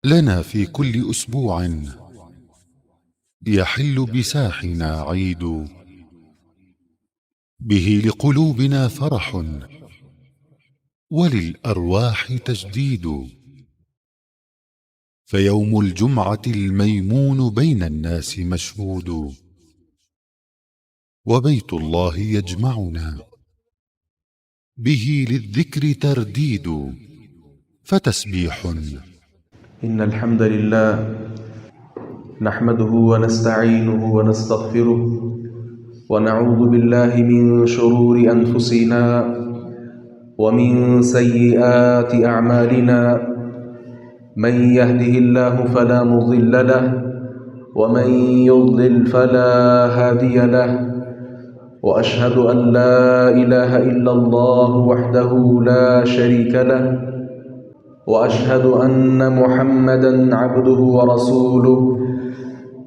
لنا في كل أسبوع يحل بساحنا عيد، به لقلوبنا فرح وللأرواح تجديد. فيوم الجمعة الميمون بين الناس مشهود، وبيت الله يجمعنا، به للذكر ترديد. فتسبيح إن الحمد لله نحمده ونستعينه ونستغفره ونعوذ بالله من شرور أنفسنا ومن سيئات أعمالنا. من يهده الله فلا مضل له ومن يضلل فلا هادي له، وأشهد أن لا إله إلا الله وحده لا شريك له، وأشهد أن محمدًا عبده ورسوله.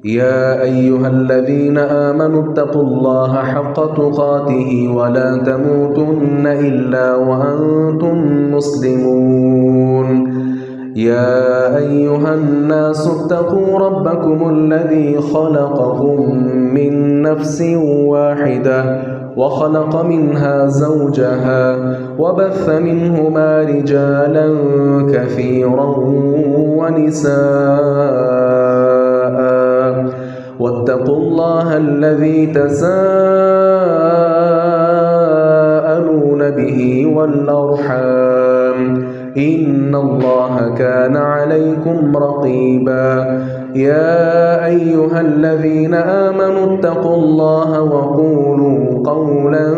يا أيها الذين آمنوا اتقوا الله حق تقاته ولا تموتن إلا وأنتم مسلمون. يا أيها الناس اتقوا ربكم الذي خلقكم من نفس واحدة وخلق منها زوجها وبث منهما رجالا كثيرا ونساء، واتقوا الله الذي تساءلون به والأرحام، إن الله كان عليكم رقيبا. يا أيها الذين آمنوا اتقوا الله وقولوا قولا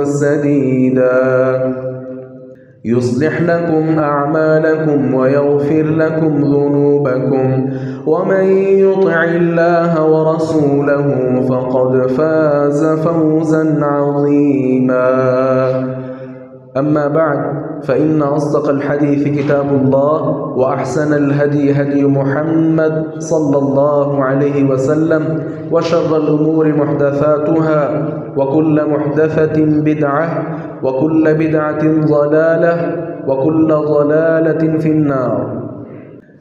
سديدا يصلح لكم أعمالكم ويغفر لكم ذنوبكم، ومن يطع الله ورسوله فقد فاز فوزا عظيما. أما بعد، فإن أصدق الحديث كتاب الله، وأحسن الهدي هدي محمد صلى الله عليه وسلم، وشر الأمور محدثاتها، وكل محدثة بدعة، وكل بدعة ضلالة، وكل ضلالة في النار.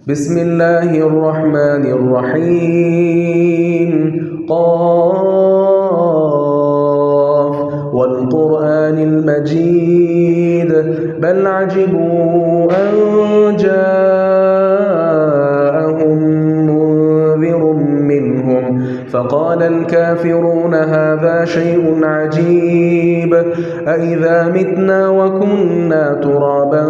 بسم الله الرحمن الرحيم. قاف والقرآن المجيد، بل عجبوا أن جاءهم منذر منهم فقال الكافرون هذا شيء عجيب، أإذا متنا وكنا ترابا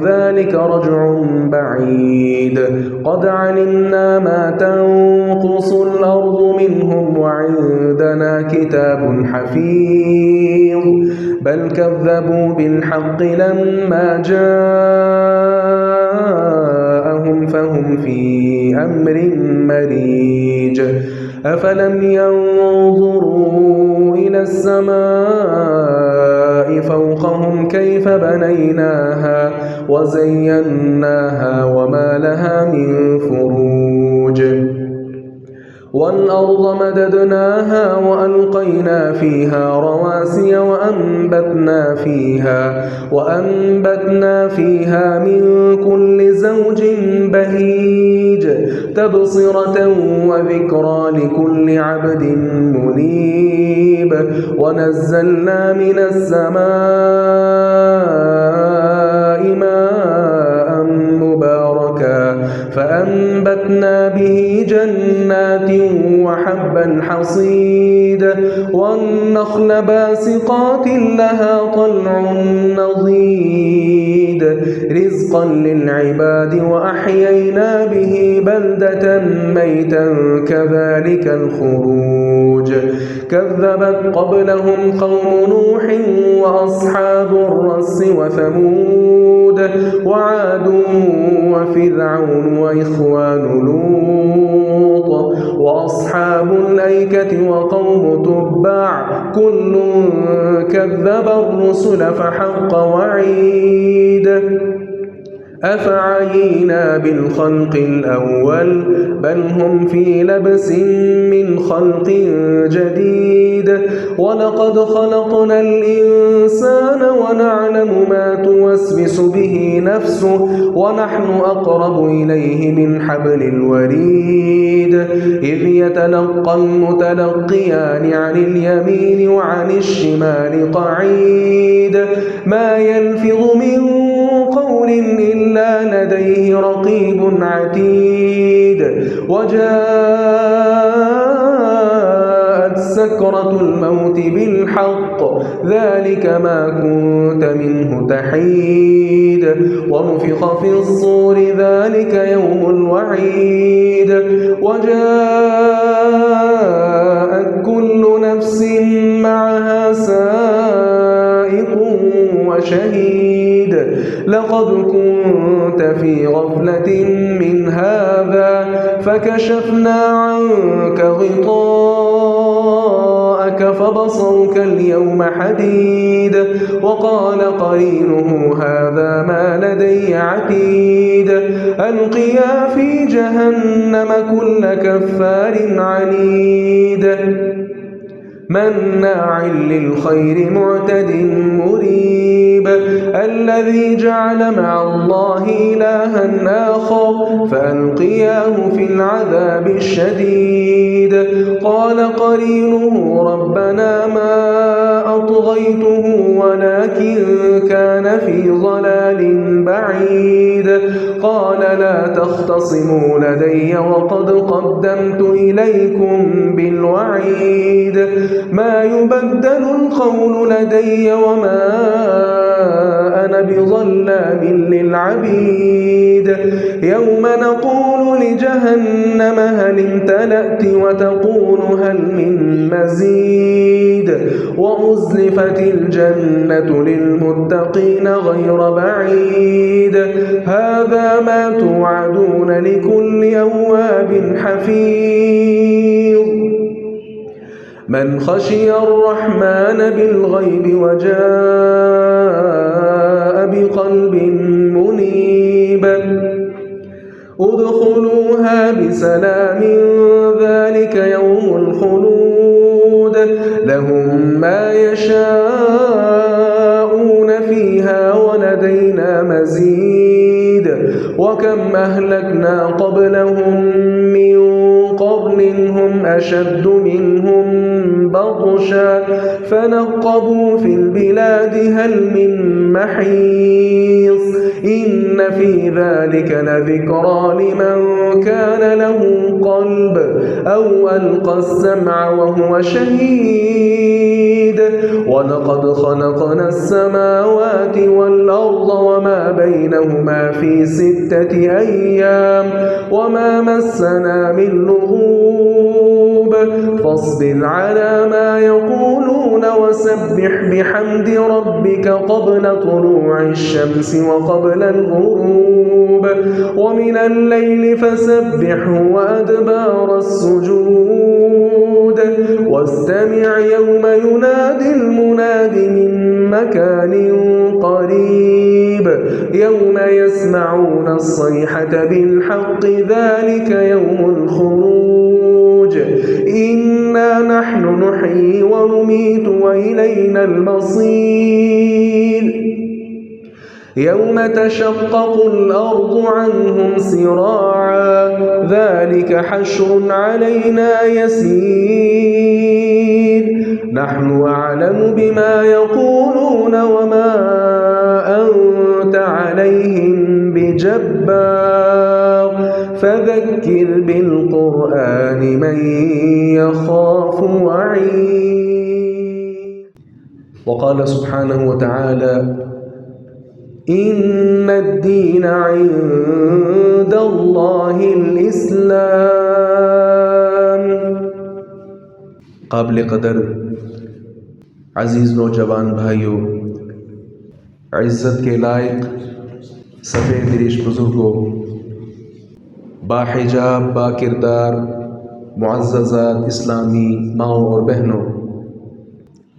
ذلك رجع بعيد. قد علمنا ما تنقص الأرض منهم وعندنا كتاب حفيظ، بل كذبوا بالحق لما جاءهم فهم في أمر مريج. أفلم ينظروا إلى السماء فوقهم كيف بنيناها وزيناها وما لها من فروج. والأرض مددناها وألقينا فيها رواسي وأنبتنا فيها من كل زوج بهيج، تبصرة وذكرى لكل عبد منيب. ونزلنا من السماء ماء مباركا فأنبتنا به جنات وحب الحصيد، والنخل باسقات لها طلع نضيد، رزقا للعباد وأحيينا به بلدة ميتا كذلك الخروج. كذبت قبلهم قوم نوح وأصحاب الرس وثمود وعاد وفرعون وإخوان لوط وأصحاب الأيكة وقوم تبع، كل كذب الرسل فحق وعيد. أفعينا بالخلق الأول بل هم في لبس من خلق جديد ولقد خلقنا الإنسان ونعلم ما توسوس به نفسه ونحن أقرب إليه من حبل الوريد إذ يتلقى المتلقيان عن اليمين وعن الشمال قعيد ما يلفظ من قول إلا لديه رقيب عتيد وجاءت سكرة الموت بالحق ذلك ما كنت منه تحيد ونفخ في الصور ذلك يوم الوعيد وجاءت كل نفس معها سائق وشهيد لقد كنت في غفلة من هذا فكشفنا عنك غطاءك فبصرك اليوم حديد وقال قرينه هذا ما لدي عتيد ألقيا في جهنم كل كفار عنيد مناع للخير معتد مريب الذي جعل مع الله إلها آخر فألقياه في العذاب الشديد قال قرينه ربنا ما أطغيته ولكن كان في ضلال بعيد قال لا تختصموا لدي وقد قدمت إليكم بالوعيد ما يبدل القول لدي وما أنا بظلام للعبيد يوم نقول لجهنم هل امتلأت وتقول هل من مزيد وأزلفت الجنة للمتقين غير بعيد هذا ما توعدون لكل أواب حفيظ من خشي الرحمن بالغيب وجاء بقلب منيب ادخلوها بسلام ذلك يوم الخلود لهم ما يشاءون فيها ولدينا مزيد وكم أهلكنا قبلهم من قرن هم أشد منهم بطشا فنقبوا في البلاد هل من محيص إن في ذلك لذكرى لمن كان له قلب أو ألقى السمع وهو شهيد ولقد خلقنا السماوات والأرض وما بينهما في 6 أيام وما مسنا من لغوب فاصبر على ما يقولون وسبح بحمد ربك قبل طلوع الشمس وقبل الغروب ومن الليل فسبحه وأدبار السجود واستمع يوم ينادي المناد من مكان قريب يوم يسمعون الصيحة بالحق ذلك يوم الخروج إنا نحن نحيي ونميت وإلينا المصير يوم تشقق الأرض عنهم سراعا ذلك حشر علينا يسير نحن أعلم بما يقولون وما أنت عليهم بجبار فذكر بالقرآن من يخاف وعيد وقال سبحانه وتعالى إن الدين عند الله الإسلام قابل قدر عزیز نوجوان بھائیوں عزت کے لائق سفید ریش بزرگوں باحجاب با کردار معززات اسلامی ماؤں اور بہنوں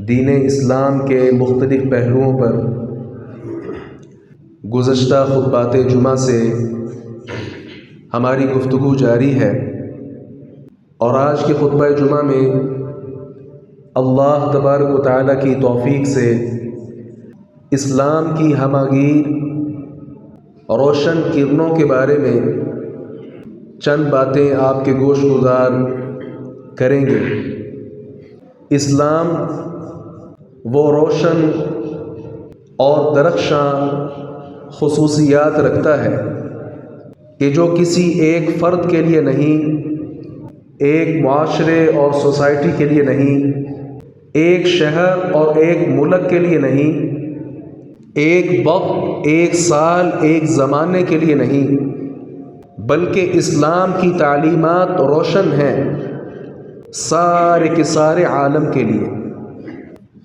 دین اسلام کے مختلف پہلوؤں پر گزشتہ خطبات جمعہ سے ہماری گفتگو جاری ہے، اور آج کے خطبہ جمعہ میں اللہ تبارک و تعالیٰ کی توفیق سے اسلام کی ہماگیر روشن کرنوں کے بارے میں چند باتیں آپ کے گوش گزار کریں گے۔ اسلام وہ روشن اور درخشاں خصوصیات رکھتا ہے کہ جو کسی ایک فرد کے لیے نہیں، ایک معاشرے اور سوسائٹی کے لیے نہیں، ایک شہر اور ایک ملک کے لیے نہیں، ایک وقت، ایک سال، ایک زمانے کے لیے نہیں، بلکہ اسلام کی تعلیمات روشن ہیں سارے کے سارے عالم کے لیے،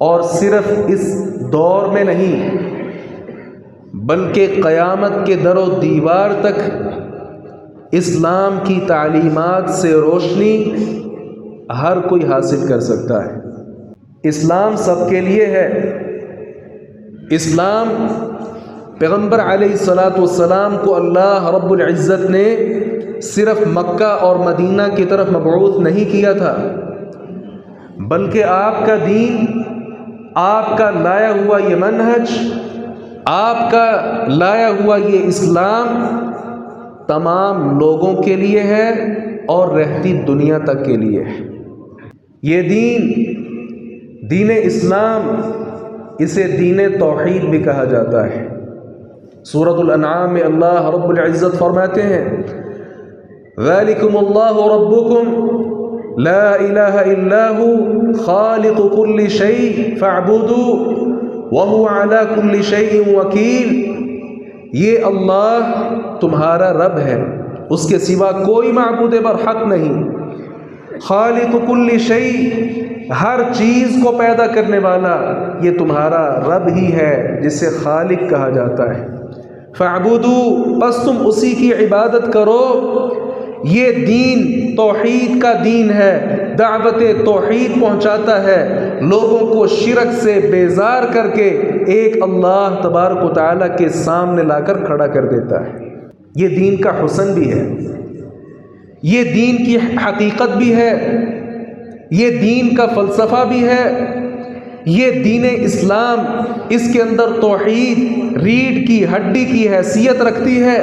اور صرف اس دور میں نہیں بلکہ قیامت کے در و دیوار تک اسلام کی تعلیمات سے روشنی ہر کوئی حاصل کر سکتا ہے۔ اسلام سب کے لیے ہے۔ اسلام پیغمبر علیہ السلام کو اللہ رب العزت نے صرف مکہ اور مدینہ کی طرف مبعوث نہیں کیا تھا، بلکہ آپ کا دین، آپ کا لایا ہوا یہ منہج، آپ کا لایا ہوا یہ اسلام تمام لوگوں کے لیے ہے اور رہتی دنیا تک کے لیے ہے۔ یہ دین اسلام، اسے دین توحید بھی کہا جاتا ہے۔ سورۃ الانعام میں اللہ رب العزت فرماتے ہیں ذالکم اللہ ربکم لا الہ الا ہو خالق کل شیء فاعبدوہ وہو علی کل شیء وکیل۔ یہ اللہ تمہارا رب ہے، اس کے سوا کوئی معبود برحق نہیں۔ خالق کل شیء، ہر چیز کو پیدا کرنے والا یہ تمہارا رب ہی ہے جسے خالق کہا جاتا ہے۔ فاعبدوا، پس تم اسی کی عبادت کرو۔ یہ دین توحید کا دین ہے، دعوت توحید پہنچاتا ہے، لوگوں کو شرک سے بیزار کر کے ایک اللہ تبارک و تعالیٰ کے سامنے لا کر کھڑا کر دیتا ہے۔ یہ دین کا حسن بھی ہے، یہ دین کی حقیقت بھی ہے، یہ دین کا فلسفہ بھی ہے۔ یہ دین اسلام، اس کے اندر توحید ریڑھ کی ہڈی کی حیثیت رکھتی ہے۔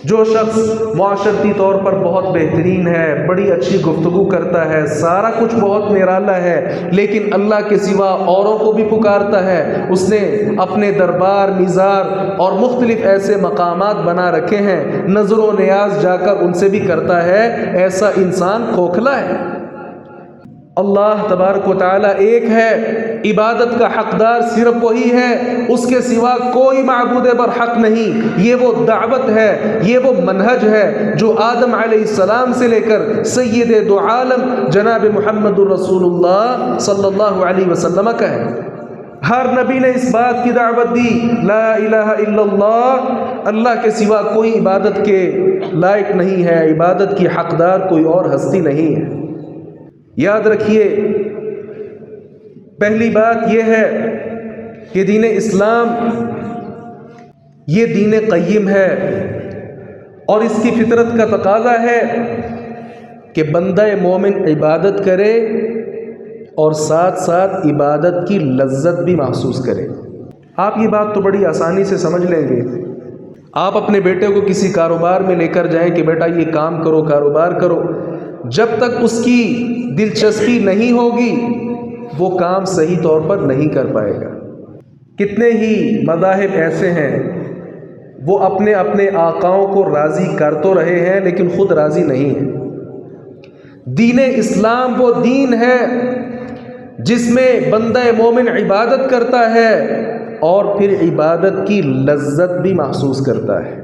جو شخص معاشرتی طور پر بہت بہترین ہے، بڑی اچھی گفتگو کرتا ہے، سارا کچھ بہت نرالا ہے، لیکن اللہ کے سوا اوروں کو بھی پکارتا ہے، اس نے اپنے دربار، مزار اور مختلف ایسے مقامات بنا رکھے ہیں، نظر و نیاز جا کر ان سے بھی کرتا ہے، ایسا انسان کھوکھلا ہے۔ اللہ تبارک و تعالیٰ ایک ہے، عبادت کا حقدار صرف وہی ہے، اس کے سوا کوئی معبود برحق نہیں۔ یہ وہ دعوت ہے، یہ وہ منہج ہے جو آدم علیہ السلام سے لے کر سید دو عالم جناب محمد الرسول اللہ صلی اللہ علیہ وسلم کا ہے۔ ہر نبی نے اس بات کی دعوت دی، لا الہ الا اللہ، اللہ کے سوا کوئی عبادت کے لائق نہیں ہے، عبادت کی حقدار کوئی اور ہستی نہیں ہے۔ یاد رکھیے، پہلی بات یہ ہے کہ دین اسلام یہ دین قیم ہے، اور اس کی فطرت کا تقاضا ہے کہ بندہ مومن عبادت کرے اور ساتھ ساتھ عبادت کی لذت بھی محسوس کرے۔ آپ یہ بات تو بڑی آسانی سے سمجھ لیں گے۔ آپ اپنے بیٹے کو کسی کاروبار میں لے کر جائیں کہ بیٹا یہ کام کرو، کاروبار کرو، جب تک اس کی دلچسپی نہیں ہوگی وہ کام صحیح طور پر نہیں کر پائے گا۔ کتنے ہی مذاہب ایسے ہیں وہ اپنے اپنے آقاؤں کو راضی کر تو رہے ہیں لیکن خود راضی نہیں ہیں۔ دین اسلام وہ دین ہے جس میں بندہ مومن عبادت کرتا ہے اور پھر عبادت کی لذت بھی محسوس کرتا ہے۔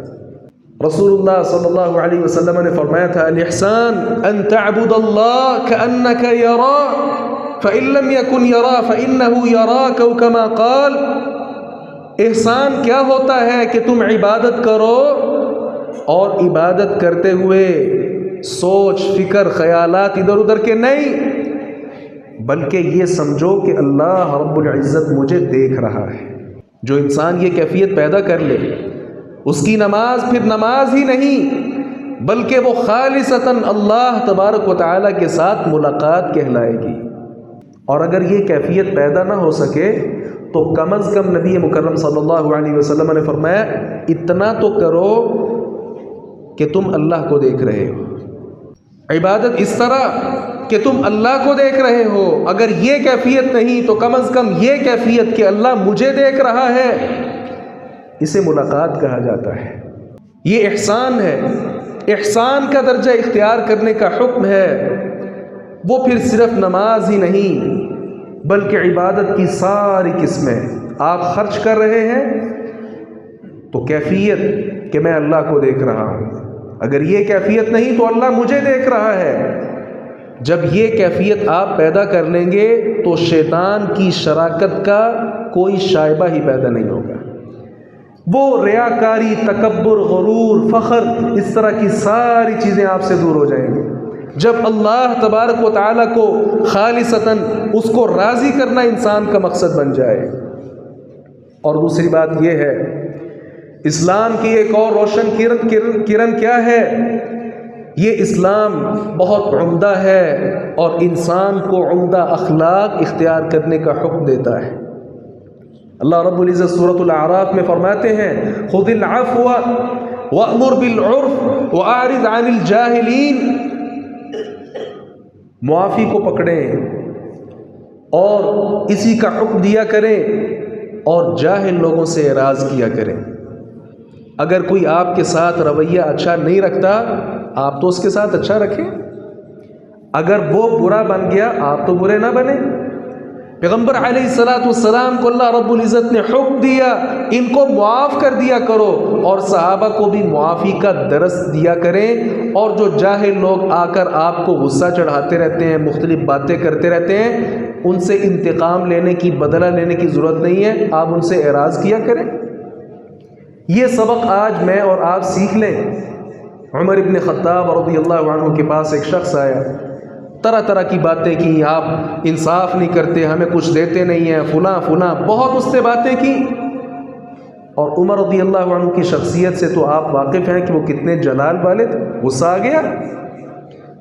رسول اللہ صلی اللہ علیہ وسلم نے فرمایا تھا الاحسان ان تعبد اللہ کأنک یرا فإن لم يكن يرا فإنه يراك أو كما قال۔ احسان کیا ہوتا ہے کہ تم عبادت کرو اور عبادت کرتے ہوئے سوچ فکر خیالات ادھر ادھر کے نہیں، بلکہ یہ سمجھو کہ اللہ رب العزت مجھے دیکھ رہا ہے۔ جو انسان یہ کیفیت پیدا کر لے اس کی نماز پھر نماز ہی نہیں بلکہ وہ خالصتاً اللہ تبارک و تعالیٰ کے ساتھ ملاقات کہلائے گی۔ اور اگر یہ کیفیت پیدا نہ ہو سکے تو کم از کم نبی مکرم صلی اللہ علیہ وسلم نے فرمایا اتنا تو کرو کہ تم اللہ کو دیکھ رہے ہو، عبادت اس طرح کہ تم اللہ کو دیکھ رہے ہو۔ اگر یہ کیفیت نہیں تو کم از کم یہ کیفیت کہ اللہ مجھے دیکھ رہا ہے، اسے ملاقات کہا جاتا ہے۔ یہ احسان ہے، احسان کا درجہ اختیار کرنے کا حکم ہے۔ وہ پھر صرف نماز ہی نہیں بلکہ عبادت کی ساری قسمیں آپ خرچ کر رہے ہیں تو کیفیت کہ میں اللہ کو دیکھ رہا ہوں، اگر یہ کیفیت نہیں تو اللہ مجھے دیکھ رہا ہے۔ جب یہ کیفیت آپ پیدا کر لیں گے تو شیطان کی شراکت کا کوئی شائبہ ہی پیدا نہیں ہوگا۔ وہ ریاکاری، تکبر، غرور، فخر، اس طرح کی ساری چیزیں آپ سے دور ہو جائیں گی۔ جب اللہ تبارک و تعالیٰ کو خالصتاً اس کو راضی کرنا انسان کا مقصد بن جائے۔ اور دوسری بات یہ ہے، اسلام کی ایک اور روشن کرن کیا ہے؟ یہ اسلام بہت عمدہ ہے اور انسان کو عمدہ اخلاق اختیار کرنے کا حکم دیتا ہے۔ اللہ رب العزت سورۃ الاعراف میں فرماتے ہیں خذ العفو وأمر بالعرف وأعرض عن الجاہلین، معافی کو پکڑیں اور اسی کا حکم دیا کریں اور جاہل لوگوں سے اعراض کیا کریں۔ اگر کوئی آپ کے ساتھ رویہ اچھا نہیں رکھتا آپ تو اس کے ساتھ اچھا رکھیں، اگر وہ برا بن گیا آپ تو برے نہ بنیں۔ پیغمبر علیہ السلام کو اللہ رب العزت نے حکم دیا ان کو معاف کر دیا کرو، اور صحابہ کو بھی معافی کا درس دیا کریں۔ اور جو جاہل لوگ آ کر آپ کو غصہ چڑھاتے رہتے ہیں، مختلف باتیں کرتے رہتے ہیں، ان سے انتقام لینے کی، بدلہ لینے کی ضرورت نہیں ہے، آپ ان سے اعراض کیا کریں۔ یہ سبق آج میں اور آپ سیکھ لیں۔ عمر ابن خطاب رضی اللہ عنہ کے پاس ایک شخص آیا، طرح طرح کی باتیں کی، آپ انصاف نہیں کرتے، ہمیں کچھ دیتے نہیں ہیں، فلاں فلاں، بہت اس سے باتیں کی۔ اور عمر رضی اللہ عنہ کی شخصیت سے تو آپ واقف ہیں کہ وہ کتنے جلال والے تھے۔ غصہ آ گیا،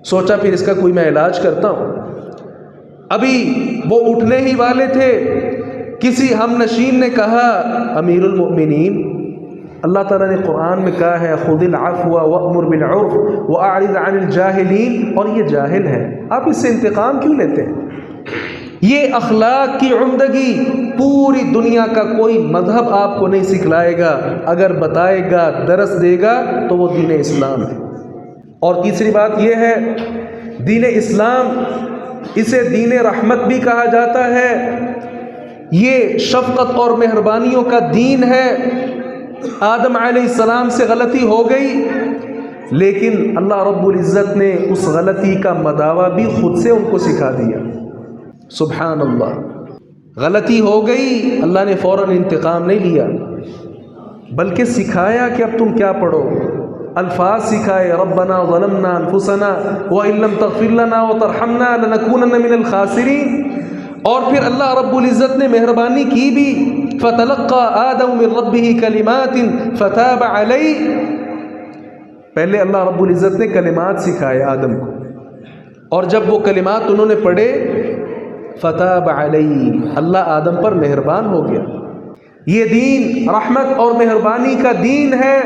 سوچا پھر اس کا کوئی میں علاج کرتا ہوں۔ ابھی وہ اٹھنے ہی والے تھے، کسی ہم نشین نے کہا امیر المؤمنین، اللہ تعالیٰ نے قرآن میں کہا ہے خذ العفو وأمر بالعرف وأعرض عن الجاہلین، اور یہ جاہل ہے، آپ اس سے انتقام کیوں لیتے ہیں؟ یہ اخلاق کی عمدگی پوری دنیا کا کوئی مذہب آپ کو نہیں سکھلائے گا، اگر بتائے گا، درس دے گا تو وہ دین اسلام ہے۔ اور تیسری بات یہ ہے، دین اسلام اسے دین رحمت بھی کہا جاتا ہے، یہ شفقت اور مہربانیوں کا دین ہے۔ آدم علیہ السلام سے غلطی ہو گئی، لیکن اللہ رب العزت نے اس غلطی کا مداوع بھی خود سے ان کو سکھا دیا۔ سبحان اللہ، غلطی ہو گئی، اللہ نے فوراً انتقام نہیں لیا بلکہ سکھایا کہ اب تم کیا پڑھو، الفاظ سکھائے، ربنا ظلمنا انفسنا وان لم تغفر لنا وترحمنا لنکونن من الخاسرین۔ اور پھر اللہ رب العزت نے مہربانی کی بھی، فتلقى آدم من ربه کلمات فتاب علیہ، پہلے اللہ رب العزت نے کلمات سکھائے آدم کو، اور جب وہ کلمات انہوں نے پڑھے فتاب علیہ، اللہ آدم پر مہربان ہو گیا۔ یہ دین رحمت اور مہربانی کا دین ہے۔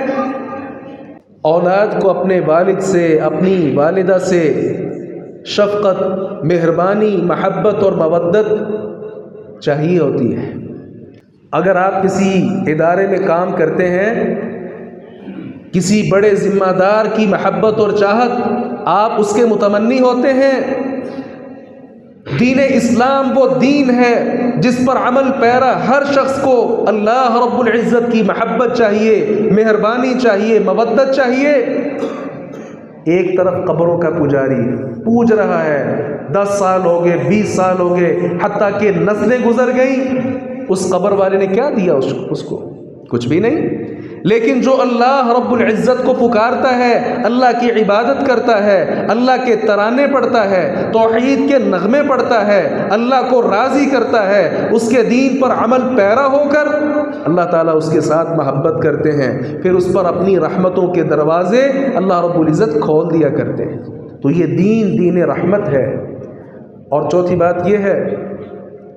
اولاد کو اپنے والد سے، اپنی والدہ سے شفقت، مہربانی، محبت اور مودت چاہیے ہوتی ہے۔ اگر آپ کسی ادارے میں کام کرتے ہیں، کسی بڑے ذمہ دار کی محبت اور چاہت آپ اس کے متمنی ہوتے ہیں، دین اسلام وہ دین ہے جس پر عمل پیرا ہر شخص کو اللہ رب العزت کی محبت چاہیے، مہربانی چاہیے، مودت چاہیے۔ ایک طرف قبروں کا پجاری پوج رہا ہے، 10 سال ہو گئے، 20 سال ہو گئے، حتیٰ کہ نسلیں گزر گئیں، اس قبر والے نے کیا دیا اس کو؟ کچھ بھی نہیں۔ لیکن جو اللہ رب العزت کو پکارتا ہے، اللہ کی عبادت کرتا ہے، اللہ کے ترانے پڑھتا ہے، توحید کے نغمے پڑھتا ہے، اللہ کو راضی کرتا ہے، اس کے دین پر عمل پیرا ہو کر اللہ تعالیٰ اس کے ساتھ محبت کرتے ہیں، پھر اس پر اپنی رحمتوں کے دروازے اللہ رب العزت کھول دیا کرتے ہیں۔ تو یہ دین رحمت ہے۔ اور چوتھی بات یہ ہے،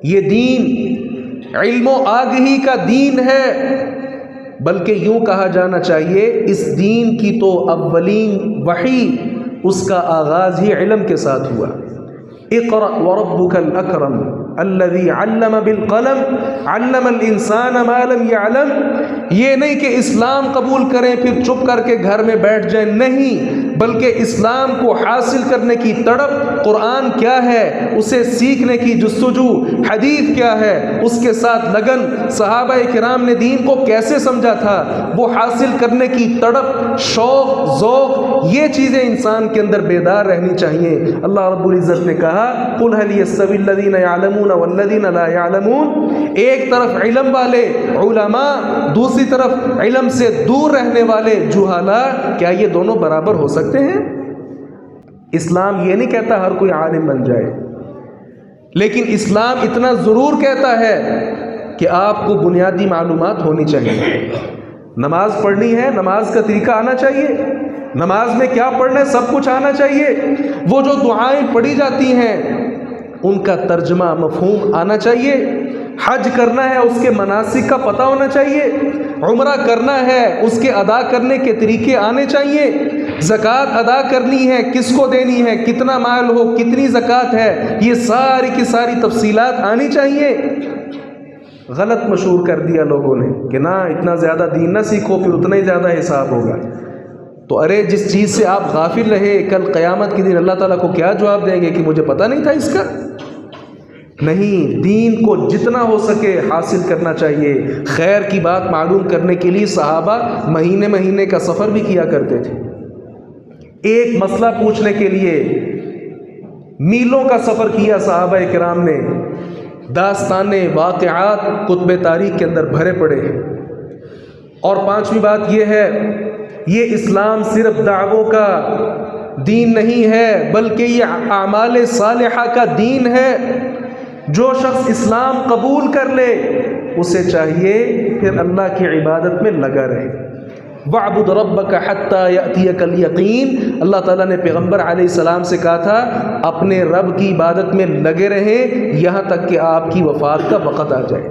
یہ دین علم و آگہی کا دین ہے، بلکہ یوں کہا جانا چاہیے اس دین کی تو اولین وحی اس کا آغاز ہی علم کے ساتھ ہوا۔ اقرأ وربک الاکرم الذی علم بالقلم علم الانسان ما لم یعلم۔ یہ نہیں کہ اسلام قبول کریں پھر چپ کر کے گھر میں بیٹھ جائیں، نہیں، بلکہ اسلام کو حاصل کرنے کی تڑپ، قرآن کیا ہے اسے سیکھنے کی جستجو، حدیث کیا ہے اس کے ساتھ لگن، صحابہ کرام نے دین کو کیسے سمجھا تھا، وہ حاصل کرنے کی تڑپ، شوق، ذوق، یہ چیزیں انسان کے اندر بیدار رہنی چاہیے۔ اللہ رب العزت نے کہا قل هل يستوي الذين يعلمون والذين لا يعلمون، ایک طرف علم والے علماء، دوسری طرف علم سے دور رہنے والے جہالا، کیا یہ دونوں برابر ہو سکتے ہیں؟ اسلام یہ نہیں کہتا ہر کوئی عالم بن جائے، لیکن اسلام اتنا ضرور کہتا ہے کہ آپ کو بنیادی معلومات ہونی چاہیے۔ نماز پڑھنی ہے، نماز کا طریقہ آنا چاہیے، نماز میں کیا پڑھنا ہے سب کچھ آنا چاہیے، وہ جو دعائیں پڑھی جاتی ہیں ان کا ترجمہ مفہوم آنا چاہیے، حج کرنا ہے اس کے مناسک کا پتہ ہونا چاہیے، عمرہ کرنا ہے اس کے ادا کرنے کے طریقے آنے چاہیے، زکوٰۃ ادا کرنی ہے کس کو دینی ہے، کتنا مال ہو، کتنی زکوٰۃ ہے، یہ ساری کی ساری تفصیلات آنی چاہیے۔ غلط مشہور کر دیا لوگوں نے کہ نہ اتنا زیادہ دین نہ سیکھو پھر اتنا ہی زیادہ حساب ہوگا۔ تو ارے جس چیز سے آپ غافل رہے، کل قیامت کے دن اللہ تعالیٰ کو کیا جواب دیں گے کہ مجھے پتہ نہیں تھا اس کا؟ نہیں، دین کو جتنا ہو سکے حاصل کرنا چاہیے۔ خیر کی بات معلوم کرنے کے لیے صحابہ مہینے مہینے کا سفر بھی کیا کرتے تھے، ایک مسئلہ پوچھنے کے لیے میلوں کا سفر کیا صحابہ کرام نے، داستانیں، واقعات کتب تاریخ کے اندر بھرے پڑے ہیں۔ اور پانچویں بات یہ ہے، یہ اسلام صرف دعووں کا دین نہیں ہے بلکہ یہ اعمال صالحہ کا دین ہے۔ جو شخص اسلام قبول کر لے اسے چاہیے پھر اللہ کی عبادت میں لگا رہے۔ وَاعْبُدْ رَبَّكَ حَتَّى يَأْتِيَكَ الْيَقِينُ، اللہ تعالیٰ نے پیغمبر علیہ السلام سے کہا تھا اپنے رب کی عبادت میں لگے رہیں یہاں تک کہ آپ کی وفات کا وقت آ جائے۔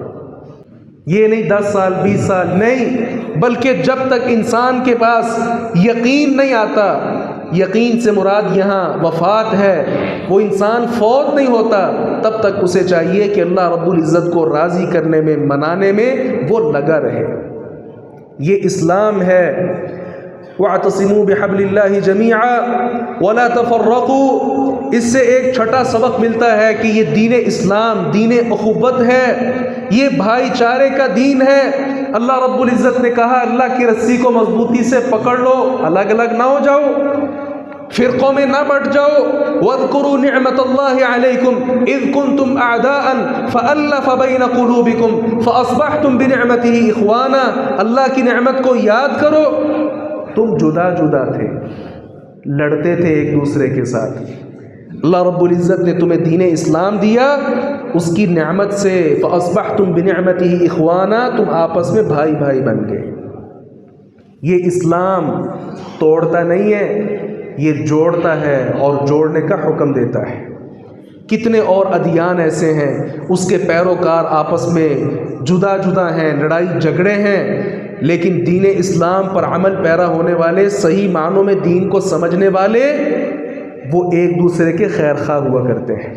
یہ نہیں 10 سال 20 سال نہیں، بلکہ جب تک انسان کے پاس یقین نہیں آتا، یقین سے مراد یہاں وفات ہے، وہ انسان فوت نہیں ہوتا، تب تک اسے چاہیے کہ اللہ رب العزت کو راضی کرنے میں، منانے میں وہ لگا رہے۔ یہ اسلام ہے۔ وَاعْتَصِمُوا بِحَبْلِ اللَّهِ جَمِيعًا وَلَا تَفَرَّقُوا، اس سے ایک چھٹا سبق ملتا ہے کہ یہ دین اسلام دین اخوت ہے، یہ بھائی چارے کا دین ہے۔ اللہ رب العزت نے کہا اللہ کی رسی کو مضبوطی سے پکڑ لو، الگ الگ نہ ہو جاؤ، فرقوں میں نہ بٹ جاؤ۔ وَاذْكُرُوا نِعْمَةَ اللَّهِ عَلَيْكُمْ إِذْ كُنْتُمْ أَعْدَاءً فَأَلَّفَ بَيْنَ قُلُوبِكُمْ فَأَصْبَحْتُمْ بِنِعْمَتِهِ إِخْوَانًا، اللہ کی نعمت کو یاد کرو، تم جدا جدا تھے، لڑتے تھے ایک دوسرے کے ساتھ، اللہ رب العزت نے تمہیں دین اسلام دیا، اس کی نعمت سے فَأَصْبَحْتُمْ بِنِعْمَتِهِ إِخْوَانًا، تم آپس میں بھائی بھائی بن گئے۔ یہ اسلام توڑتا نہیں ہے، یہ جوڑتا ہے اور جوڑنے کا حکم دیتا ہے۔ کتنے اور ادیان ایسے ہیں اس کے پیروکار آپس میں جدا جدا ہیں، لڑائی جھگڑے ہیں، لیکن دین اسلام پر عمل پیرا ہونے والے، صحیح معنوں میں دین کو سمجھنے والے، وہ ایک دوسرے کے خیر خواہ ہوا کرتے ہیں۔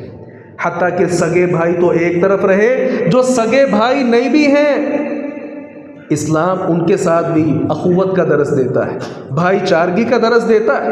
حتیٰ کہ سگے بھائی تو ایک طرف رہے، جو سگے بھائی نہیں بھی ہیں، اسلام ان کے ساتھ بھی اخوت کا درس دیتا ہے، بھائی چارگی کا درس دیتا ہے۔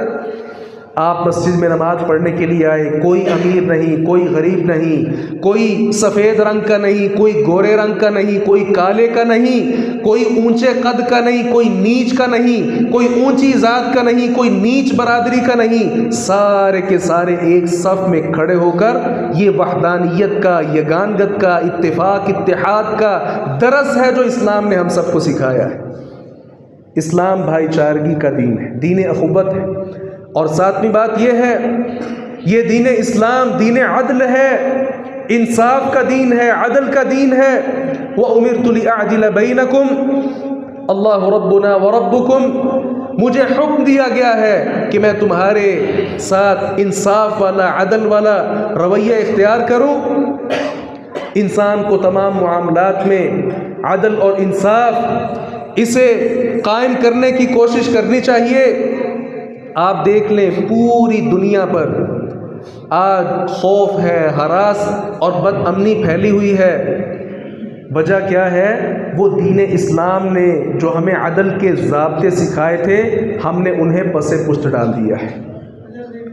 آپ مسجد میں نماز پڑھنے کے لیے آئے، کوئی امیر نہیں، کوئی غریب نہیں، کوئی سفید رنگ کا نہیں، کوئی گورے رنگ کا نہیں، کوئی کالے کا نہیں، کوئی اونچے قد کا نہیں، کوئی نیچ کا نہیں، کوئی اونچی ذات کا نہیں، کوئی نیچ برادری کا نہیں، سارے کے سارے ایک صف میں کھڑے ہو کر یہ وحدانیت کا، یگانگت کا، اتفاق اتحاد کا درس ہے جو اسلام نے ہم سب کو سکھایا ہے۔ اسلام بھائی چارگی کا دین ہے، دین اخوت ہے، اور ساتویں بات یہ ہے، یہ دین اسلام دین عدل ہے، انصاف کا دین ہے، عدل کا دین ہے۔ وَأُمِرْتُ لِأَعْدِلَ بَيْنَكُمْ اللہ ربنا وَرَبُّكُمْ، مجھے حکم دیا گیا ہے کہ میں تمہارے ساتھ انصاف والا، عدل والا رویہ اختیار کروں۔ انسان کو تمام معاملات میں عدل اور انصاف اسے قائم کرنے کی کوشش کرنی چاہیے۔ آپ دیکھ لیں پوری دنیا پر آج خوف ہے، ہراس اور بد امنی پھیلی ہوئی ہے۔ وجہ کیا ہے؟ وہ دین اسلام نے جو ہمیں عدل کے ضابطے سکھائے تھے، ہم نے انہیں پس پشت ڈال دیا ہے۔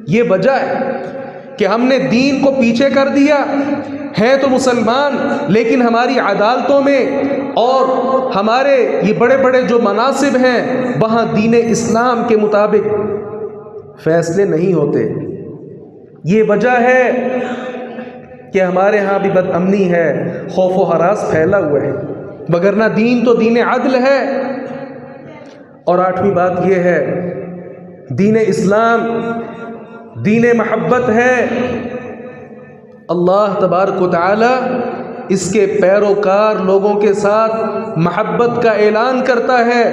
یہ وجہ ہے کہ ہم نے دین کو پیچھے کر دیا ہے، تو مسلمان لیکن ہماری عدالتوں میں اور ہمارے یہ بڑے بڑے جو مناصب ہیں وہاں دین اسلام کے مطابق فیصلے نہیں ہوتے۔ یہ وجہ ہے کہ ہمارے ہاں بھی بد امنی ہے، خوف و ہراس پھیلا ہوا ہے، وگرنہ دین تو دین عدل ہے۔ اور آٹھویں بات یہ ہے، دین اسلام دین محبت ہے۔ اللہ تبارک و تعالی اس کے پیروکار لوگوں کے ساتھ محبت کا اعلان کرتا ہے۔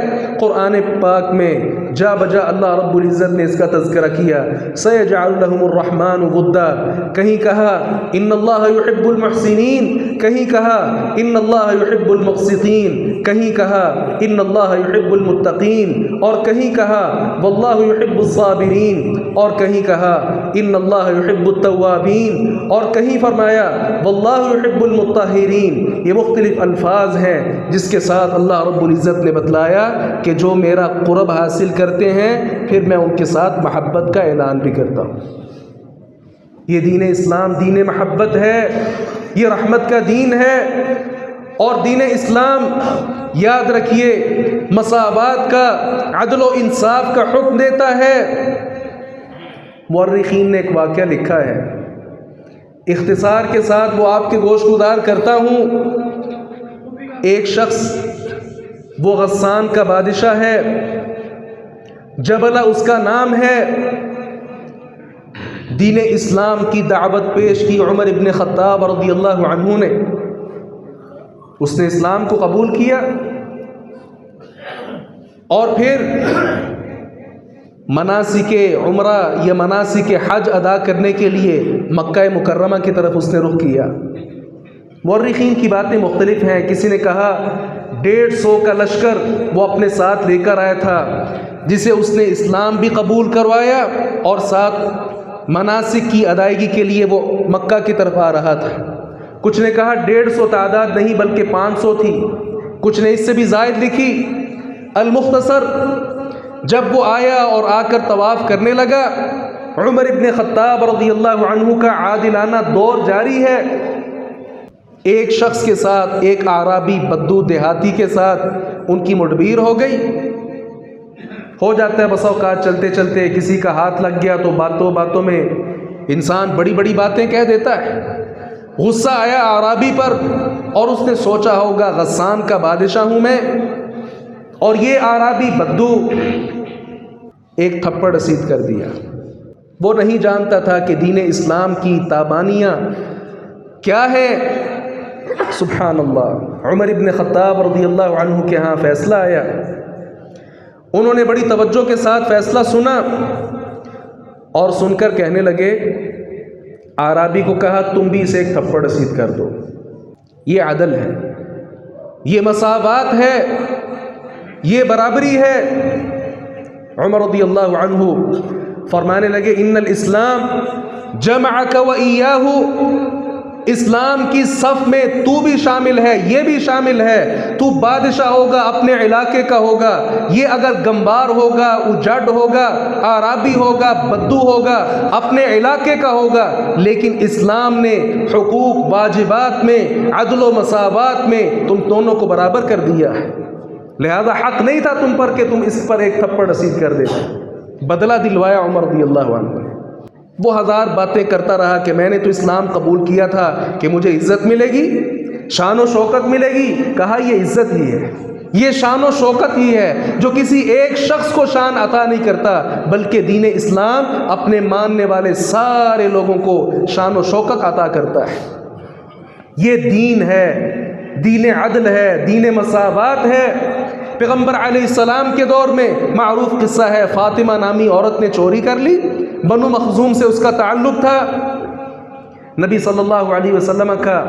قرآن پاک میں جا بجا اللہ رب العزت نے اس کا تذکرہ کیا، سَيَجْعَلُ لَهُمُ الرَّحْمَنُ وُدًّا، کہیں کہا ان اللہ یحب المحسنین، کہیں کہا ان اللہ یحب المقسطین، کہیں کہا ان اللہ یحب المتقین، اور کہیں کہا واللہ یحب الصابرین، اور کہیں کہا ان اللہ یحب التوابین، اور کہیں فرمایا واللہ یحب المتطہرین۔ یہ مختلف الفاظ ہیں جس کے ساتھ اللہ رب العزت نے بتلایا کہ جو میرا قرب حاصل کرتے ہیں پھر میں ان کے ساتھ محبت کا اعلان بھی کرتا ہوں۔ یہ دین اسلام دین محبت ہے، یہ رحمت کا دین ہے۔ اور دین اسلام یاد رکھیے مساوات کا، عدل و انصاف کا حکم دیتا ہے۔ مورخین نے ایک واقعہ لکھا ہے، اختصار کے ساتھ وہ آپ کے گوش گزار کرتا ہوں۔ ایک شخص وہ غسان کا بادشاہ ہے، جبلہ اس کا نام ہے، دین اسلام کی دعوت پیش کی عمر ابن خطاب رضی اللہ عنہ نے۔ اس نے اسلام کو قبول کیا اور پھر مناسک عمرہ یا مناسک حج ادا کرنے کے لیے مکہ مکرمہ کی طرف اس نے رخ کیا۔ مورخین کی باتیں مختلف ہیں، کسی نے کہا 150 کا لشکر وہ اپنے ساتھ لے کر آیا تھا، جسے اس نے اسلام بھی قبول کروایا اور ساتھ مناسک کی ادائیگی کے لیے وہ مکہ کی طرف آ رہا تھا۔ کچھ نے کہا 150 تعداد نہیں بلکہ 500 تھی، کچھ نے اس سے بھی زائد لکھی۔ المختصر جب وہ آیا اور آ کر طواف کرنے لگا، عمر ابن خطاب رضی اللہ عنہ کا عادلانہ دور جاری ہے۔ ایک شخص کے ساتھ، ایک اعرابی بدو دیہاتی کے ساتھ ان کی مڈبیر ہو گئی۔ ہو جاتا ہے بس اوقات چلتے چلتے کسی کا ہاتھ لگ گیا تو باتوں باتوں میں انسان بڑی بڑی باتیں کہہ دیتا ہے۔ غصہ آیا اعرابی پر اور اس نے سوچا ہوگا غسان کا بادشاہ ہوں میں، اور یہ اعرابی بدو ایک تھپڑ رسید کر دیا۔ وہ نہیں جانتا تھا کہ دین اسلام کی تابانیاں کیا ہے۔ سبحان اللہ، عمر ابن خطاب رضی اللہ عنہ کے ہاں فیصلہ آیا، انہوں نے بڑی توجہ کے ساتھ فیصلہ سنا اور سن کر کہنے لگے، اعرابی کو کہا تم بھی اسے ایک تھپڑ رسید کر دو۔ یہ عدل ہے، یہ مساوات ہے، یہ برابری ہے۔ عمر رضی اللہ عنہ فرمانے لگے ان الاسلام جمعک و ایاہ، اسلام کی صف میں تو بھی شامل ہے، یہ بھی شامل ہے۔ تو بادشاہ ہوگا، اپنے علاقے کا ہوگا، یہ اگر گمبار ہوگا، اجڑ ہوگا، اعرابی ہوگا، بدو ہوگا، اپنے علاقے کا ہوگا، لیکن اسلام نے حقوق واجبات میں، عدل و مساوات میں تم دونوں کو برابر کر دیا ہے، لہذا حق نہیں تھا تم پر کہ تم اس پر ایک تھپڑ رسید کر دیتے۔ بدلہ دلوایا عمر رضی اللہ عنہ۔ وہ ہزار باتیں کرتا رہا کہ میں نے تو اسلام قبول کیا تھا کہ مجھے عزت ملے گی، شان و شوکت ملے گی، کہا یہ عزت ہی ہے، یہ شان و شوکت ہی ہے جو کسی ایک شخص کو شان عطا نہیں کرتا، بلکہ دین اسلام اپنے ماننے والے سارے لوگوں کو شان و شوکت عطا کرتا ہے۔ یہ دین ہے، دین عدل ہے، دین مساوات ہے۔ پیغمبر علیہ السلام کے دور میں معروف قصہ ہے، فاطمہ نامی عورت نے چوری کر لی، بنو مخزوم سے اس کا تعلق تھا۔ نبی صلی اللہ علیہ وسلم کا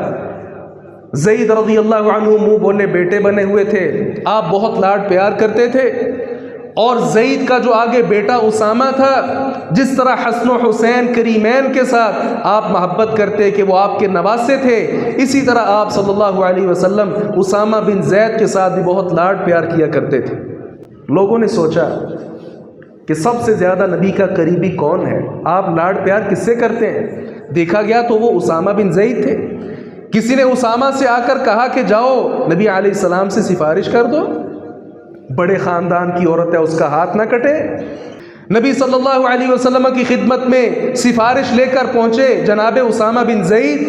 زید رضی اللہ عنہ منہ بولے بیٹے بنے ہوئے تھے، آپ بہت لاڈ پیار کرتے تھے، اور زید کا جو آگے بیٹا اسامہ تھا، جس طرح حسن و حسین کریمین کے ساتھ آپ محبت کرتے کہ وہ آپ کے نواسے تھے، اسی طرح آپ صلی اللہ علیہ وسلم اسامہ بن زید کے ساتھ بھی بہت لاڈ پیار کیا کرتے تھے۔ لوگوں نے سوچا کہ سب سے زیادہ نبی کا قریبی کون ہے، آپ لاڈ پیار کس سے کرتے ہیں؟ دیکھا گیا تو وہ اسامہ بن زید تھے۔ کسی نے اسامہ سے آ کر کہا کہ جاؤ نبی علیہ السلام سے سفارش کر دو، بڑے خاندان کی عورت ہے، اس کا ہاتھ نہ کٹے۔ نبی صلی اللہ علیہ وسلم کی خدمت میں سفارش لے کر پہنچے جناب اسامہ بن زید،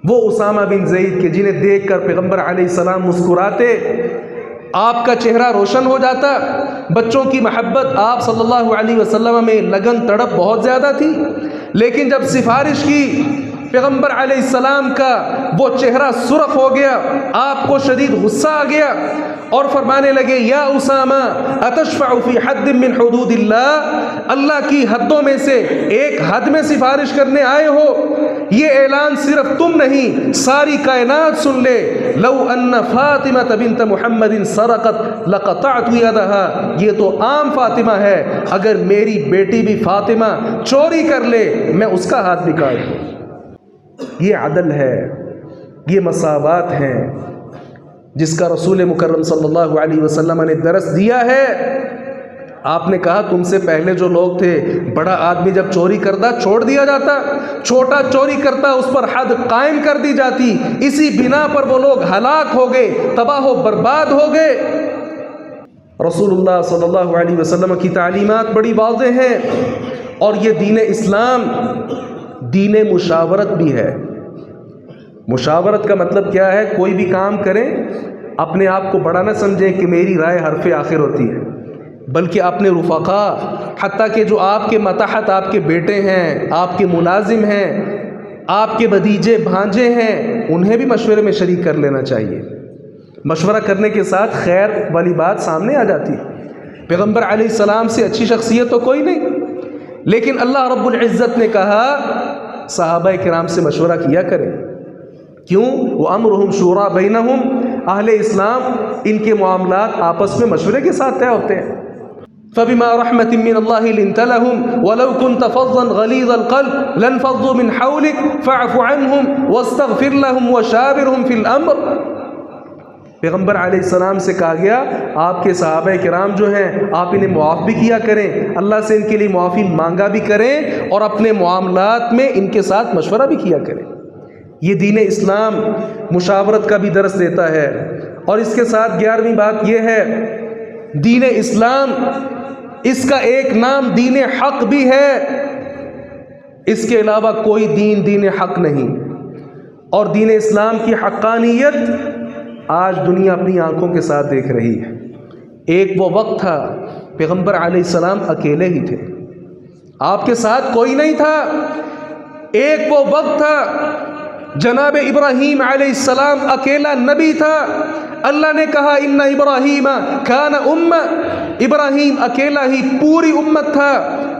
وہ اسامہ بن زید کہ جنہیں دیکھ کر پیغمبر علیہ السلام مسکراتے، آپ کا چہرہ روشن ہو جاتا۔ بچوں کی محبت آپ صلی اللہ علیہ وسلم میں لگن تڑپ بہت زیادہ تھی، لیکن جب سفارش کی پیغمبر علیہ السلام کا وہ چہرہ سرخ ہو گیا، آپ کو شدید غصہ آ گیا اور فرمانے لگے یا اسامہ اتشفع فی حد من حدود اللہ، اللہ کی حدوں میں سے ایک حد میں سفارش کرنے آئے ہو؟ یہ اعلان صرف تم نہیں ساری کائنات سن لے، لو ان فاطمہ بنت محمد سرقت لقطعت یدها، یہ تو عام فاطمہ ہے، اگر میری بیٹی بھی فاطمہ چوری کر لے میں اس کا ہاتھ بھی کاٹ دوں۔ یہ عدل ہے، یہ مساوات ہیں جس کا رسول مکرم صلی اللہ علیہ وسلم نے درس دیا ہے۔ آپ نے کہا تم سے پہلے جو لوگ تھے، بڑا آدمی جب چوری کرتا چھوڑ دیا جاتا، چھوٹا چوری کرتا اس پر حد قائم کر دی جاتی، اسی بنا پر وہ لوگ ہلاک ہو گئے، تباہ و برباد ہو گئے۔ رسول اللہ صلی اللہ علیہ وسلم کی تعلیمات بڑی واضح ہیں، اور یہ دین اسلام دین مشاورت بھی ہے۔ مشاورت کا مطلب کیا ہے؟ کوئی بھی کام کریں اپنے آپ کو بڑا نہ سمجھیں کہ میری رائے حرف آخر ہوتی ہے، بلکہ اپنے رفقا، حتیٰ کہ جو آپ کے متحت آپ کے بیٹے ہیں، آپ کے ملازم ہیں، آپ کے بھتیجے بھانجے ہیں، انہیں بھی مشورے میں شریک کر لینا چاہیے۔ مشورہ کرنے کے ساتھ خیر والی بات سامنے آ جاتی ہے۔ پیغمبر علیہ السلام سے اچھی شخصیت تو کوئی نہیں، لیکن اللہ رب العزت نے کہا صحابہ کرام سے مشورہ کیا کریں۔ کیوں؟ وَأَمْرُهُمْ شُورَى بَيْنَهُمْ، اہل اسلام ان کے معاملات آپس میں مشورے کے ساتھ طے ہوتے ہیں۔ فَبِمَا رَحْمَةٍ مِّنَ اللَّهِ لِنْتَ لَهُمْ وَلَوْ كُنْتَ فَظًّا غَلِيظَ الْقَلْبِ لَانفَضُّوا مِنْ حَوْلِكَ فَاعْفُ عَنْهُمْ وَاسْتَغْفِرْ لَهُمْ وَشَاوِرْهُمْ فِي الْأَمْرِ۔ پیغمبر علیہ السلام سے کہا گیا آپ کے صحابہ کرام جو ہیں آپ انہیں معاف بھی کیا کریں، اللہ سے ان کے لیے معافی مانگا بھی کریں، اور اپنے معاملات میں ان کے ساتھ مشورہ بھی کیا کریں۔ یہ دین اسلام مشاورت کا بھی درس دیتا ہے۔ اور اس کے ساتھ 11ویں بات یہ ہے، دین اسلام اس کا ایک نام دین حق بھی ہے، اس کے علاوہ کوئی دین دین حق نہیں۔ اور دین اسلام کی حقانیت آج دنیا اپنی آنکھوں کے ساتھ دیکھ رہی ہے۔ ایک وہ وقت تھا پیغمبر علیہ السلام اکیلے ہی تھے، آپ کے ساتھ کوئی نہیں تھا۔ ایک وہ وقت تھا جناب ابراہیم علیہ السلام اکیلا نبی تھا، اللہ نے کہا ان ابراہیم کان امہ، ابراہیم اکیلا ہی پوری امت تھا،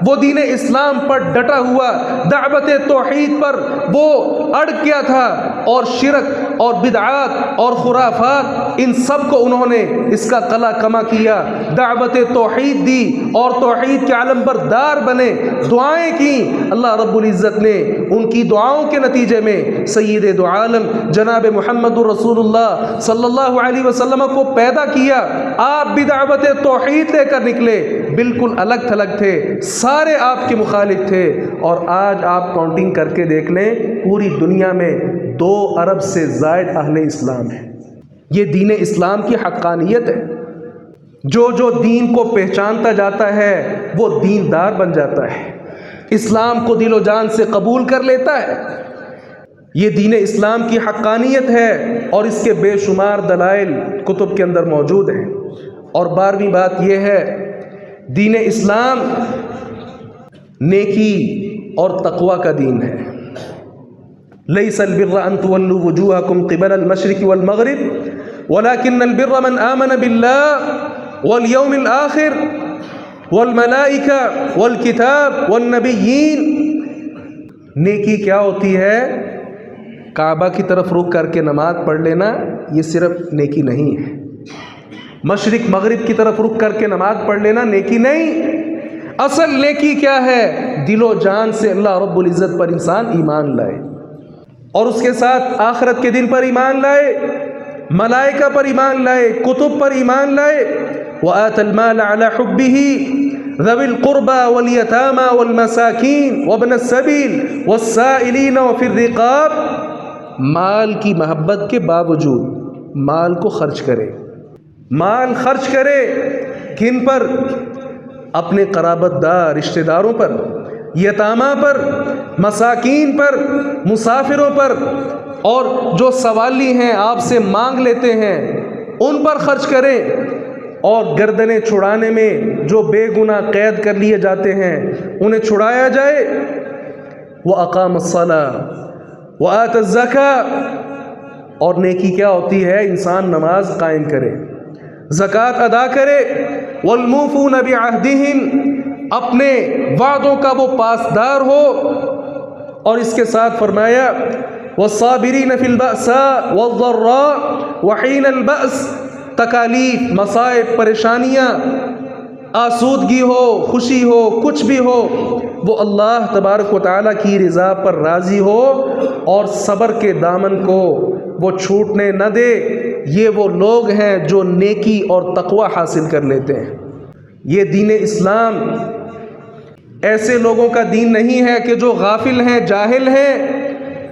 وہ دین اسلام پر ڈٹا ہوا، دعوت توحید پر وہ اڑ گیا تھا، اور شرک اور بدعات اور خرافات ان سب کو انہوں نے اس کا قلع کما کیا، دعوت توحید دی اور توحید کے علم بردار بنے، دعائیں کی۔ اللہ رب العزت نے ان کی دعاؤں کے نتیجے میں سید دو عالم جناب محمد رسول اللہ صلی اللہ علیہ وسلم کو پیدا کیا۔ آپ بھی دعوت توحید لے کر نکلے، بالکل الگ تھلگ تھے، سارے آپ کے مخالف تھے، اور آج آپ کاؤنٹنگ کر کے دیکھ لیں پوری دنیا میں 2 ارب سے زائد اہل اسلام ہیں۔ یہ دین اسلام کی حقانیت ہے۔ جو دین کو پہچانتا جاتا ہے وہ دیندار بن جاتا ہے، اسلام کو دل و جان سے قبول کر لیتا ہے۔ یہ دین اسلام کی حقانیت ہے اور اس کے بے شمار دلائل کتب کے اندر موجود ہیں۔ اور 12ویں بات یہ ہے، دین اسلام نیکی اور تقوی کا دین ہے۔ لیس البر ان تولوا وجوہکم قبل المشرق والمغرب ولکن البر من آمن باللہ والیوم الآخر والملائکہ والکتاب والنبیین۔ نیکی کیا ہوتی ہے؟ کعبہ کی طرف رخ کر کے نماز پڑھ لینا یہ صرف نیکی نہیں ہے۔ مشرق مغرب کی طرف رخ کر کے نماز پڑھ لینا نیکی نہیں۔ اصل نیکی کیا ہے؟ دل و جان سے اللہ رب العزت پر انسان ایمان لائے اور اس کے ساتھ آخرت کے دن پر ایمان لائے، ملائکہ پر ایمان لائے، کتب پر ایمان لائے۔ وآت المال على حبه ذوي القربى واليتامى والمساكين وابن السبيل والسائلين وفي الرقاب۔ مال کی محبت کے باوجود مال کو خرچ کرے، مال خرچ کرے کن پر؟ اپنے قرابت دار رشتہ داروں پر، یتامہ پر، مساکین پر، مسافروں پر، اور جو سوالی ہیں آپ سے مانگ لیتے ہیں ان پر خرچ کریں۔ اور گردنیں چھڑانے میں جو بے گناہ قید کر لیے جاتے ہیں انہیں چھڑایا جائے۔ وَأَقَامَ الصَّلَاةَ وَآتَى الزَّكَاةَ۔ اور نیکی کیا ہوتی ہے؟ انسان نماز قائم کرے، زکوٰۃ ادا کرے۔ وَالْمُوفُونَ بِعَهْدِهِمْ، اپنے وعدوں کا وہ پاسدار ہو۔ اور اس کے ساتھ فرمایا وَالصَّابِرِينَ فِي الْبَأْسَاءِ وَالضَّرَّاءِ وَحِينَ الْبَأْسِ۔ تکالیف، مصائب، پریشانیاں، آسودگی ہو، خوشی ہو، کچھ بھی ہو، وہ اللہ تبارک و تعالیٰ کی رضا پر راضی ہو اور صبر کے دامن کو وہ چھوٹنے نہ دے۔ یہ وہ لوگ ہیں جو نیکی اور تقوی حاصل کر لیتے ہیں۔ یہ دین اسلام ایسے لوگوں کا دین نہیں ہے کہ جو غافل ہیں، جاہل ہیں،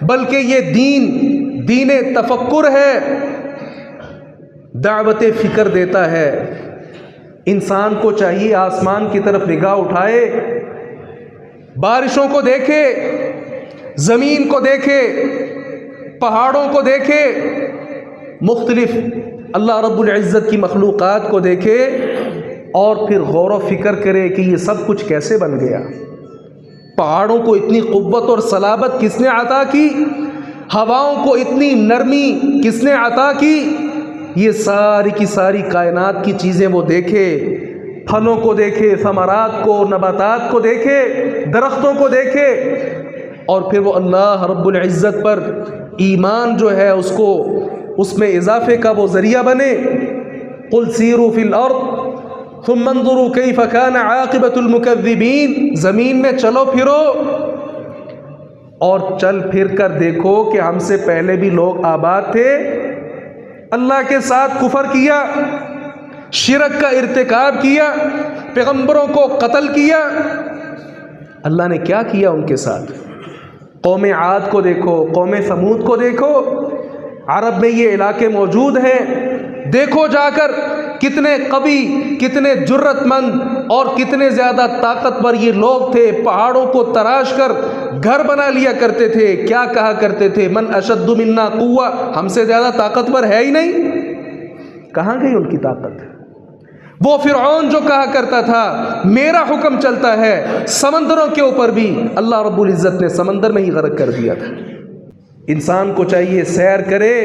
بلکہ یہ دین تفکر ہے، دعوت فکر دیتا ہے۔ انسان کو چاہیے آسمان کی طرف نگاہ اٹھائے، بارشوں کو دیکھے، زمین کو دیکھے، پہاڑوں کو دیکھے، مختلف اللہ رب العزت کی مخلوقات کو دیکھے اور پھر غور و فکر کرے کہ یہ سب کچھ کیسے بن گیا۔ پہاڑوں کو اتنی قوت اور صلابت کس نے عطا کی؟ ہواؤں کو اتنی نرمی کس نے عطا کی؟ یہ ساری کی ساری کائنات کی چیزیں وہ دیکھے، پھلوں کو دیکھے، ثمرات کو، نباتات کو دیکھے، درختوں کو دیکھے، اور پھر وہ اللہ رب العزت پر ایمان جو ہے اس میں اضافے کا وہ ذریعہ بنے۔ قل سیروا فی الارض ثم انظروا کیف کان عاقبۃ المکذبین۔ زمین میں چلو پھرو اور چل پھر کر دیکھو کہ ہم سے پہلے بھی لوگ آباد تھے، اللہ کے ساتھ کفر کیا، شرک کا ارتکاب کیا، پیغمبروں کو قتل کیا۔ اللہ نے کیا کیا ان کے ساتھ؟ قوم عاد کو دیکھو، قوم ثمود کو دیکھو، عرب میں یہ علاقے موجود ہیں، دیکھو جا کر کتنے قوی، کتنے جرت مند اور کتنے زیادہ طاقتور یہ لوگ تھے۔ پہاڑوں کو تراش کر گھر بنا لیا کرتے تھے۔ کیا کہا کرتے تھے؟ من اشد منا قوہ، ہم سے زیادہ طاقتور ہے ہی نہیں۔ کہاں گئی ان کی طاقت؟ وہ فرعون جو کہا کرتا تھا میرا حکم چلتا ہے، سمندروں کے اوپر بھی اللہ رب العزت نے سمندر میں ہی غرق کر دیا تھا۔ انسان کو چاہیے سیر کرے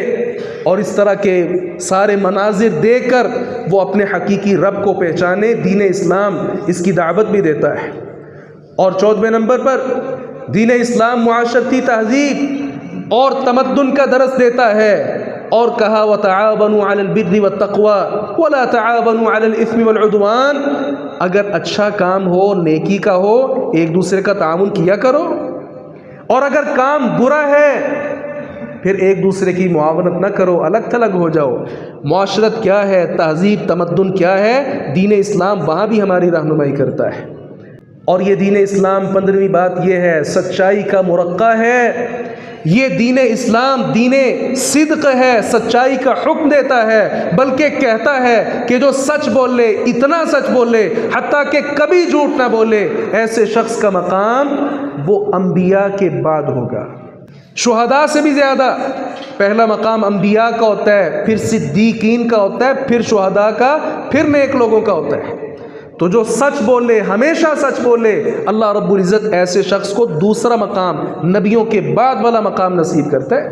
اور اس طرح کے سارے مناظر دیکھ کر وہ اپنے حقیقی رب کو پہچانے۔ دین اسلام اس کی دعوت بھی دیتا ہے۔ اور 14ویں نمبر پر دین اسلام معاشرتی تہذیب اور تمدن کا درس دیتا ہے، اور کہا وَتَعَاوَنُوا عَلَى الْبِرِّ وَالتَّقْوَى وَلَا تَعَاوَنُوا عَلَى الْإِثْمِ وَالْعُدْوَانِ۔ اگر اچھا کام ہو، نیکی کا ہو، ایک دوسرے کا تعاون کیا کرو، اور اگر کام برا ہے پھر ایک دوسرے کی معاونت نہ کرو، الگ تھلگ ہو جاؤ۔ معاشرت کیا ہے، تہذیب تمدن کیا ہے، دین اسلام وہاں بھی ہماری رہنمائی کرتا ہے۔ اور یہ دین اسلام 15ویں بات یہ ہے، سچائی کا مرقع ہے۔ یہ دین اسلام دین صدق ہے، سچائی کا حکم دیتا ہے، بلکہ کہتا ہے کہ جو سچ بول لے، اتنا سچ بول لے حتیٰ کہ کبھی جھوٹ نہ بولے، ایسے شخص کا مقام وہ انبیاء کے بعد ہوگا۔ شہداء سے بھی زیادہ پہلا مقام انبیاء کا ہوتا ہے، پھر صدیقین کا ہوتا ہے، پھر شہداء کا، پھر نیک لوگوں کا ہوتا ہے۔ تو جو سچ بولے، ہمیشہ سچ بولے، اللہ رب العزت ایسے شخص کو دوسرا مقام، نبیوں کے بعد والا مقام نصیب کرتا ہے۔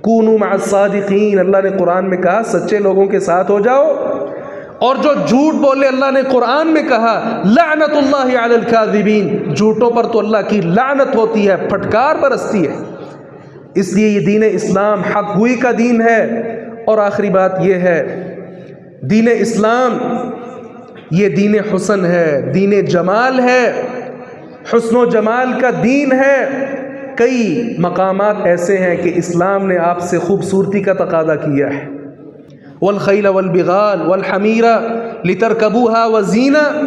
کونوا مع الصادقین، اللہ نے قرآن میں کہا سچے لوگوں کے ساتھ ہو جاؤ، اور جو جھوٹ بولے اللہ نے قرآن میں کہا لعنت اللہ علی الکاذبین، جھوٹوں پر تو اللہ کی لعنت ہوتی ہے، پھٹکار برستی ہے۔ اس لیے یہ دین اسلام حق گوئی کا دین ہے۔ اور آخری بات یہ ہے، دین اسلام یہ دین حسن ہے، دین جمال ہے، حسن و جمال کا دین ہے۔ کئی مقامات ایسے ہیں کہ اسلام نے آپ سے خوبصورتی کا تقاضا کیا ہے۔ والخیل والبغال والحمیر لترکبوها وزینہ،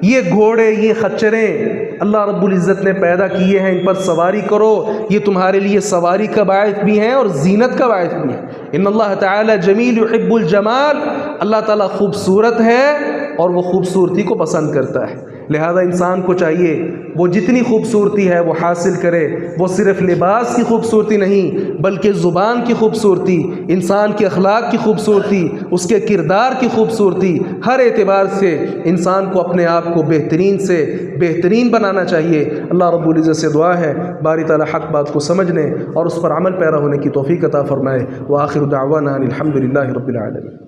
یہ گھوڑے، یہ خچریں اللہ رب العزت نے پیدا کیے ہیں، ان پر سواری کرو، یہ تمہارے لیے سواری کا باعث بھی ہیں اور زینت کا باعث بھی ہیں۔ ان اللہ تعالی جمیل یحب الجمال، اللہ تعالیٰ خوبصورت ہے اور وہ خوبصورتی کو پسند کرتا ہے۔ لہذا انسان کو چاہیے وہ جتنی خوبصورتی ہے وہ حاصل کرے، وہ صرف لباس کی خوبصورتی نہیں بلکہ زبان کی خوبصورتی، انسان کے اخلاق کی خوبصورتی، اس کے کردار کی خوبصورتی، ہر اعتبار سے انسان کو اپنے آپ کو بہترین سے بہترین بنانا چاہیے۔ اللہ رب العزت سے دعا ہے باری تعالی حق بات کو سمجھنے اور اس پر عمل پیرا ہونے کی توفیق عطا فرمائے۔ وآخر دعوانا ان الحمد للہ رب العالمین۔